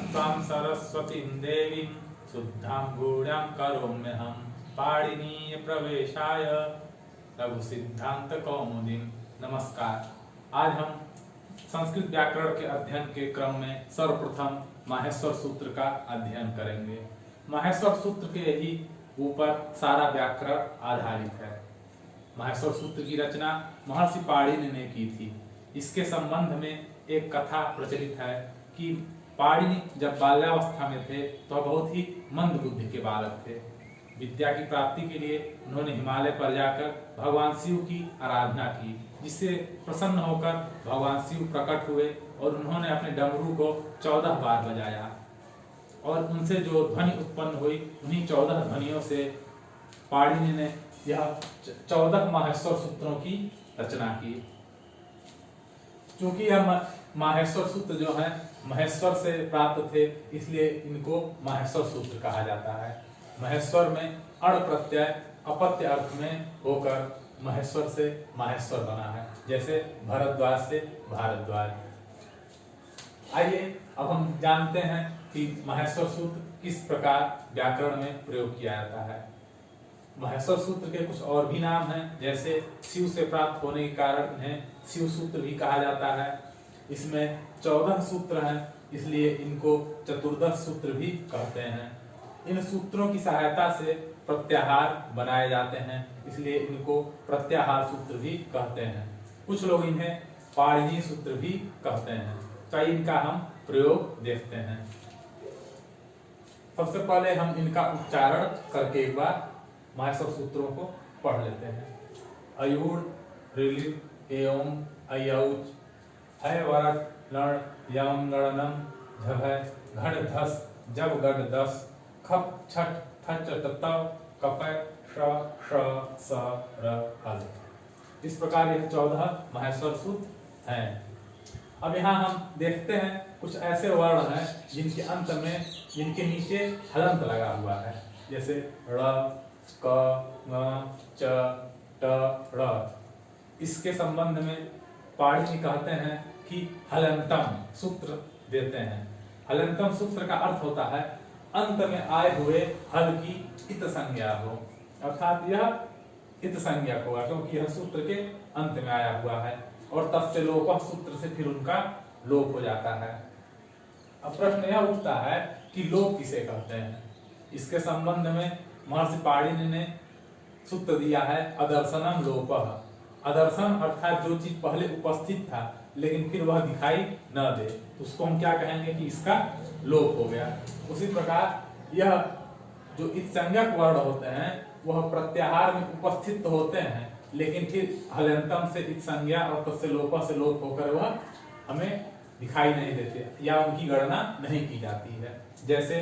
त्वां सरस्वतीं देवीं शुद्धां गूढ़ां करोम्यहं पाणिनीय प्रवेशाय लघु सिद्धांत कौमुदीं। नमस्कार। आज हम संस्कृत व्याकरण के अध्ययन के क्रम में सर्वप्रथम माहेश्वर सूत्र का अध्ययन करेंगे। माहेश्वर सूत्र के ही ऊपर सारा व्याकरण आधारित है। माहेश्वर सूत्र की रचना महर्षि पाणिनि ने की थी। इसके संबंध में एक कथा प्रचलित है कि पाणिनि जब बाल्यावस्था में थे तो बहुत ही मंद बुद्धि के बालक थे। विद्या की प्राप्ति के लिए उन्होंने हिमालय पर जाकर भगवान शिव की आराधना की, जिससे प्रसन्न होकर भगवान शिव प्रकट हुए और उन्होंने अपने डमरू को 14 बार बजाया और उनसे जो ध्वनि उत्पन्न हुई उन्हीं 14 ध्वनियों से पाणिनि ने यह 14 माहेश्वर सूत्रों की रचना की। चूंकि यह माहेश्वर सूत्र जो है महेश्वर से प्राप्त थे, इसलिए इनको माहेश्वर सूत्र कहा जाता है। महेश्वर में अण प्रत्यय अपत्य अर्थ में होकर महेश्वर से माहेश्वर बना है, जैसे भरद्वाज से भारद्वाज। आइए अब हम जानते हैं कि माहेश्वर सूत्र किस प्रकार व्याकरण में प्रयोग किया जाता है। माहेश्वर सूत्र के कुछ और भी नाम हैं, जैसे शिव से प्राप्त होने के कारण इन्हें शिव सूत्र भी कहा जाता है। इसमें 14 सूत्र हैं, इसलिए इनको चतुर्दश सूत्र भी कहते हैं। इन सूत्रों की सहायता से प्रत्याहार बनाए जाते हैं, इसलिए इनको प्रत्याहार सूत्र भी कहते हैं। कुछ लोग इन्हें पाणिनीय सूत्र भी कहते हैं। तो इनका हम प्रयोग देखते हैं। सबसे पहले हम इनका उच्चारण करके एक बार माहेश्वर सूत्रों को पढ़ लेते हैं। अयूढ़, ऋलिप, एवं, अयौच, है वरट, लण, यम, गणनम, झभय, घड़, धस, जब, गड, दस, खप, छठ, थच, ततव, कपय, श, श, स, र, हल। इस प्रकार ये 14 माहेश्वर सूत्र हैं। अब यहाँ हम देखते हैं कुछ ऐसे वर्ण हैं जिनके अंत में, जिनके नीचे हलंत लगा हुआ है, जैसे ड़, क, ङ, च, ट, ड़। इसके संबंध में पाणिनि कहते हैं कि हलंतम सूत्र देते हैं। हलंतम सूत्र का अर्थ होता है अंत में आए हुए हल की इत संज्ञा हो, अर्थात यह इत संज्ञा होगा क्योंकि यह सूत्र के अंत में आया हुआ है, और तस्य लोप सूत्र से फिर उनका लोप हो जाता है। अब प्रश्न यह उठता है कि लोप किसे कहते हैं। इसके संबंध में महर्षि पाणिनि ने सूत्र दिया है अदर्शनम लोपः। अदर्शन अर्थात जो चीज पहले उपस्थित था लेकिन फिर वह दिखाई न दे, तो उसको हम क्या कहेंगे कि इसका लोप हो गया। उसी प्रकार यह जो इत्संज्ञक वर्ण होते हैं वह प्रत्याहार में उपस्थित तो होते हैं, लेकिन फिर हलंतम से इत्संज्ञा और तस्य लोप से लोप होकर वह हमें दिखाई नहीं देते या उनकी गणना नहीं की जाती है। जैसे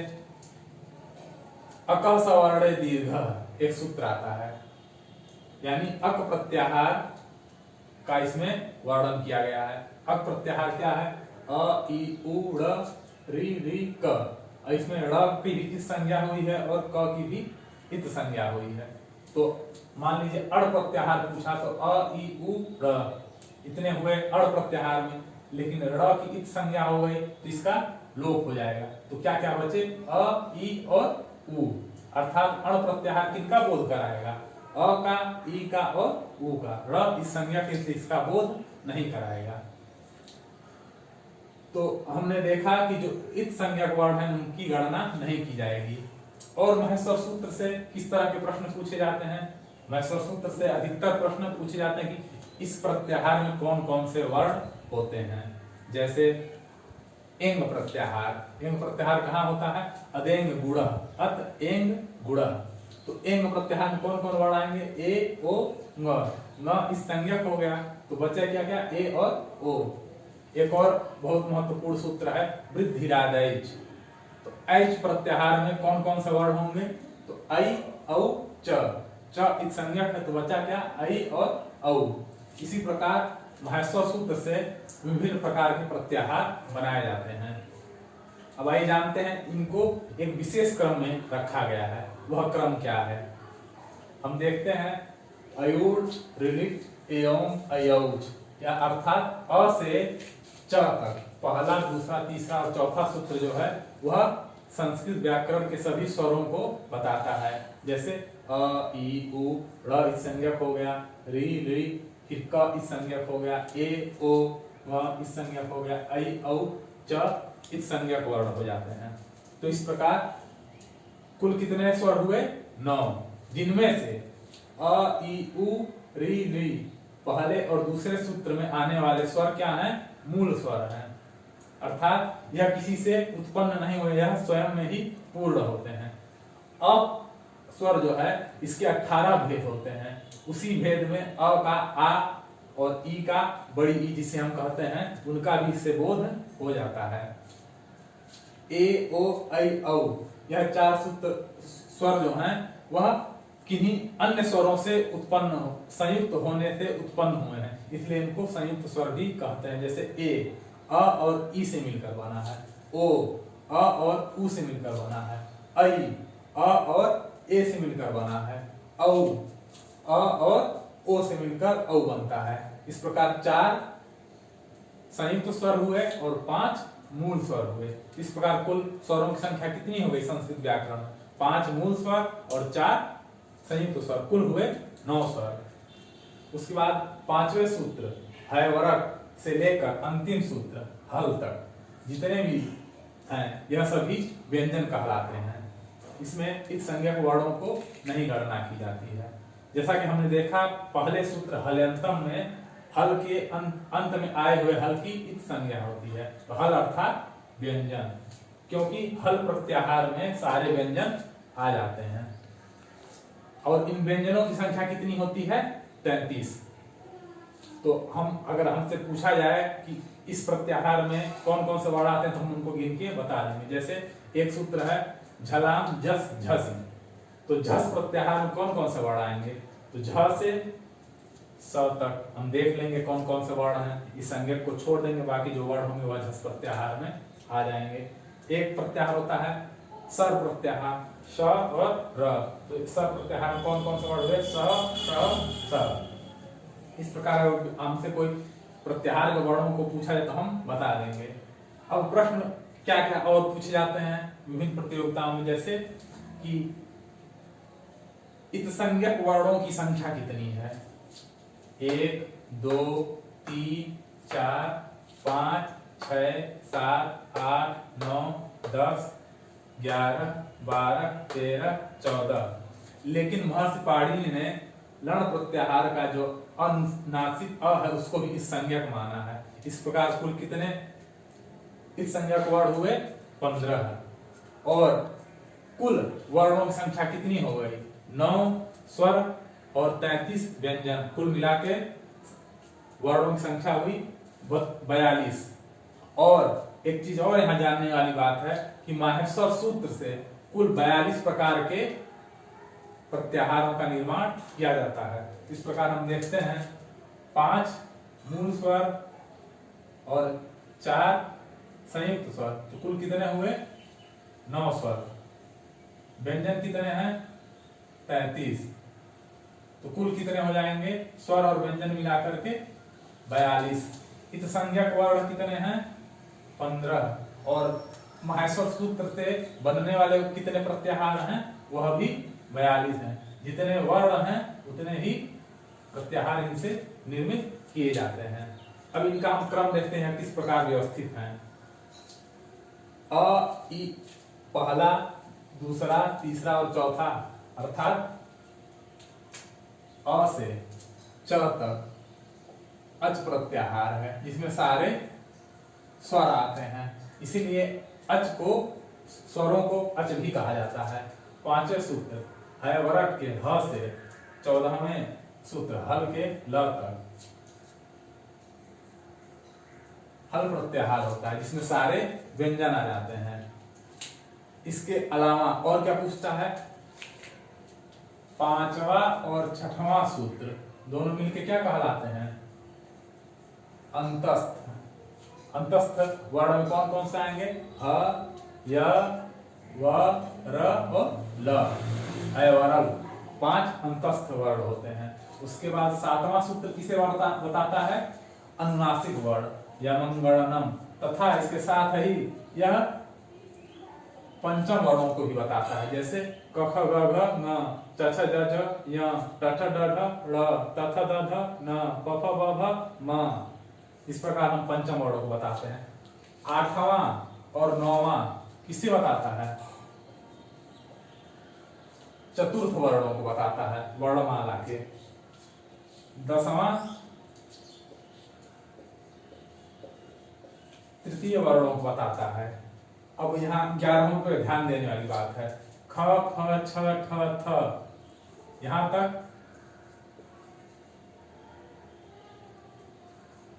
अक सवर्ण दीर्घ एक सूत्र आता है, यानी अक प्रत्याहार का इसमें वर्णन किया गया है। अक प्रत्याहार क्या है? अ, इ, उ, ड़, ऋ, क। इसमें ड़ की भी इत संज्ञा हुई है और क की भी इत संज्ञा हुई है। तो मान लीजिए अड़ प्रत्याहार पूछा तो अ, इ, उ, ड़ इतने हुए अड़ प्रत्याहार में, लेकिन ड़ की इत संज्ञा हो गई तो इसका लोप हो जाएगा। तो क्या क्या बचे? अ, इ और उ, अर्थात अड़ प्रत्याहार किनका बोध कराएगा? अ का, ई का और उ का। ड़ इस संज्ञा के से इसका बोध नहीं कराएगा। तो हमने देखा कि जो इत संज्ञक वर्ण है उनकी गणना नहीं की जाएगी। और महेश्वर सूत्र से किस तरह के प्रश्न पूछे जाते हैं? महेश्वर सूत्र से अधिकतर प्रश्न पूछे जाते हैं कि इस प्रत्याहार में कौन कौन से वर्ण होते हैं। जैसे एंग प्रत्याहार। एंग प्रत्याहार कहाँ होता है? अदेंग गुण, अत एंग गुण। तो एंग प्रत्याहार में कौन कौन वर्ण आएंगे? ए, ओ, ङ इस संज्ञक हो गया, तो बचा क्या क्या? ए और ओ। एक और बहुत महत्वपूर्ण सूत्र है वृद्धिरादैच। तो ऐच प्रत्याहार में कौन कौन से वर्ण होंगे? तो ऐ, औ, च। च इस संज्ञक है, तो बचा क्या? ऐ और औ। इसी प्रकार माहेश्वर सूत्र से विभिन्न प्रकार के प्रत्याहार बनाए जाते हैं। अब आइए जानते हैं इनको एक विशेष क्रम में रखा गया है। वह क्रम क्या है? हम देखते हैं अयूढ़, ऋलिप, एवं, अयौज, या अर्थात अ से च तक पहला, दूसरा, तीसरा और चौथा सूत्र जो है वह संस्कृत व्याकरण के सभी स्वरों को बताता है। जैसे अ, ई, उ, ड़ इस संज्ञक हो गया, री, री, फिर क इस संज्ञक हो गया, ए, ओ, व इस संज्ञक हो गया, ऐ, औ, च इस संज्ञक वर्ण हो जाते हैं। तो इस प्रकार कुल कितने स्वर हुए? 9, जिनमें से अ, ई, उ, री, री पहले और दूसरे सूत्र में आने वाले स्वर क्या हैं? मूल स्वर हैं, अर्थात यह किसी से उत्पन्न नहीं हुए, यह स्वयं में ही पूर्ण होते हैं। अब स्वर जो है इसके 18 भेद होते हैं। उसी भेद में अ का आ और ई का बड़ी ई जिसे हम कहते हैं उनका भी इससे बोध हो जाता है। ए, ओ, ऐ, औ यह 4 सूत्र स्वर जो हैं वह किन्हीं अन्य स्वरों से उत्पन्न संयुक्त होने से उत्पन्न हुए हैं, इसलिए इनको संयुक्त स्वर भी कहते हैं। जैसे ए अ और ई से मिलकर बना है, ओ अ और उ से मिलकर बना है, ऐ अ और ए से मिलकर बना है, औ अ और ओ से मिलकर औ बनता है। इस प्रकार 4 संयुक्त स्वर हुए और 5 मूल स्वर हुए। इस प्रकार कुल स्वरों की संख्या कितनी हो गई संस्कृत व्याकरण? 5 मूल स्वर और 4 संयुक्त स्वर, कुल हुए 9 स्वर। उसके बाद 5वें सूत्र है वरक से लेकर अंतिम सूत्र हल तक जितने भी हैं यह सभी व्यंजन कहलाते हैं। इसमें इस संज्ञक वर्णों को नहीं गणना की जाती है। जैसा कि हमने देखा पहले सूत्र हल्यंतम में हल के अंत में आए हुए हल की इत संज्ञा होती है, तो हल अर्थात व्यंजन, क्योंकि हल प्रत्याहार में सारे व्यंजन आ जाते हैं। और इन व्यंजनों की संख्या कितनी होती है? 33। तो हम अगर हमसे पूछा जाए कि इस प्रत्याहार में कौन कौन से वर्ण आते हैं तो हम उनको गिन के बता देंगे। जैसे एक सूत्र है झलाम झस झस, तो झस प्रत्याहार में कौन कौन से वर्ण आएंगे? तो झ से स तक हम देख लेंगे कौन कौन से वर्ण हैं, इस संज्ञक को छोड़ देंगे, बाकी जो वर्ण होंगे वह झस प्रत्याहार में आ जाएंगे। एक प्रत्याहार होता है सर प्रत्याहार, श और र, तो सर प्रत्याहार में कौन कौन से वर्ण हुए? स, श, स। इस प्रकार हमसे कोई प्रत्याहार के वर्णों को पूछा जाए तो हम बता देंगे। अब प्रश्न क्या क्या और पूछे जाते हैं विभिन्न प्रतियोगिताओं में, जैसे कि इत संज्ञक वर्णों की संख्या कितनी है? 1, 2, 3, 4, 5, 6, 7, 8, 9, 10, 11, 12, 13, 14। लेकिन महर्षि पाणिनि ने लण प्रत्याहार का जो अनुनासिक अ है उसको भी इस संज्ञक माना है। इस प्रकार कुल कितने इस संज्ञक वर्ण हुए? 15। और कुल वर्णों की संख्या कितनी हो गई? 9 स्वर और 33 व्यंजन, कुल मिला के वर्णों की संख्या हुई 42। और एक चीज और यहाँ जानने वाली बात है कि माहेश्वर सूत्र से कुल 42 प्रकार के प्रत्याहारों का निर्माण किया जाता है। इस प्रकार हम देखते हैं 5 मूल स्वर और 4 संयुक्त स्वर, तो कुल कितने हुए? 9 स्वर। व्यंजन कितने हैं? 33। तो कुल कितने हो जाएंगे स्वर और व्यंजन मिलाकर के? 42। इत संज्ञक वर्ण कितने हैं? 15। और माहेश्वर सूत्र से बनने वाले कितने प्रत्याहार हैं? वह भी 42 हैं। जितने वर्ण हैं उतने ही प्रत्याहार इनसे निर्मित किए जाते हैं। अब इनका हम क्रम देखते हैं किस प्रकार व्यवस्थित हैं। अ, ई पहला, दूसरा, तीसरा और चौथा, अर्थात अ से च तक अच प्रत्याहार है, जिसमें सारे स्वर आते हैं, इसीलिए अच को स्वरों को अच भी कहा जाता है। 5वें सूत्र है वरक के ह से 14वें सूत्र हल के ल तक हल प्रत्याहार होता है, जिसमें सारे व्यंजन आ जाते हैं। इसके अलावा और क्या पूछता है? 5वां और 6वां सूत्र दोनों मिलके क्या कहलाते हैं? अंतस्थ। अंतस्थ वर्ण में कौन कौन से आएंगे? ह, य, व, र और ल। अवरल 5 अंतस्थ वर्ण होते हैं। उसके बाद 7वां सूत्र किसे बताता है? अनुनासिक वर्ण, यमंगणनम तथा इसके साथ ही यह पंचम वर्णों को भी बताता है, जैसे क ख ग घ न, च छ ज झ य, ट ठ ड ढ ळ, त थ द ध न, प फ ब भ म। इस प्रकार हम पंचम वर्णों को बताते हैं। आठवां और नौवां किसे बताता है? चतुर्थ वर्णों को बताता है वर्णमाला के। दसवां तृतीय वर्णों को बताता है। अब यहाँ 11वें पर ध्यान देने वाली बात है। ख फ छ ठ थ यहां तक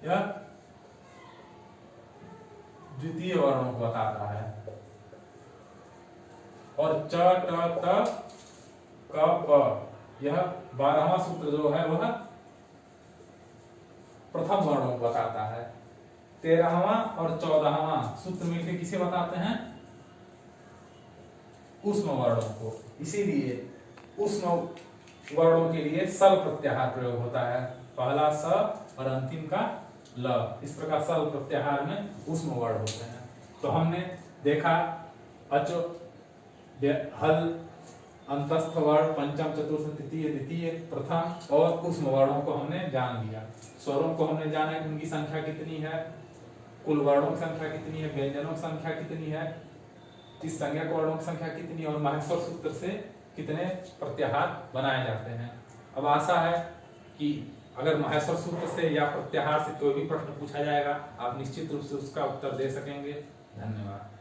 यह द्वितीय वर्णों को बताता है, और च ट त क प यह 12वां सूत्र जो है वह प्रथम वर्णों को बताता है। 13वां और 14वां सूत्र मिलकर किसे बताते हैं? ऊष्म वर्णों को। इसीलिए ऊष्म वर्णों के लिए सल प्रत्याहार प्रयोग होता है, पहला स और अंतिम का ल। इस प्रकार सल प्रत्याहार में ऊष्म वर्ण होते हैं। तो हमने देखा अचो, हल, अंतस्थ वर्ण, पंचम, चतुर्थ, तृतीय, द्वितीय, प्रथम और ऊष्म वर्णों को हमने जान लिया। स्वरों को हमने जाना कि उनकी संख्या कितनी है, कुल वर्णों की संख्या कितनी है, व्यंजनों की संख्या कितनी है, इस संज्ञक वर्णों की संख्या कितनी है, और माहेश्वर सूत्र से कितने प्रत्याहार बनाए जाते हैं। अब आशा है कि अगर माहेश्वर सूत्र से या प्रत्याहार से कोई भी प्रश्न पूछा जाएगा, आप निश्चित रूप से उसका उत्तर दे सकेंगे। धन्यवाद।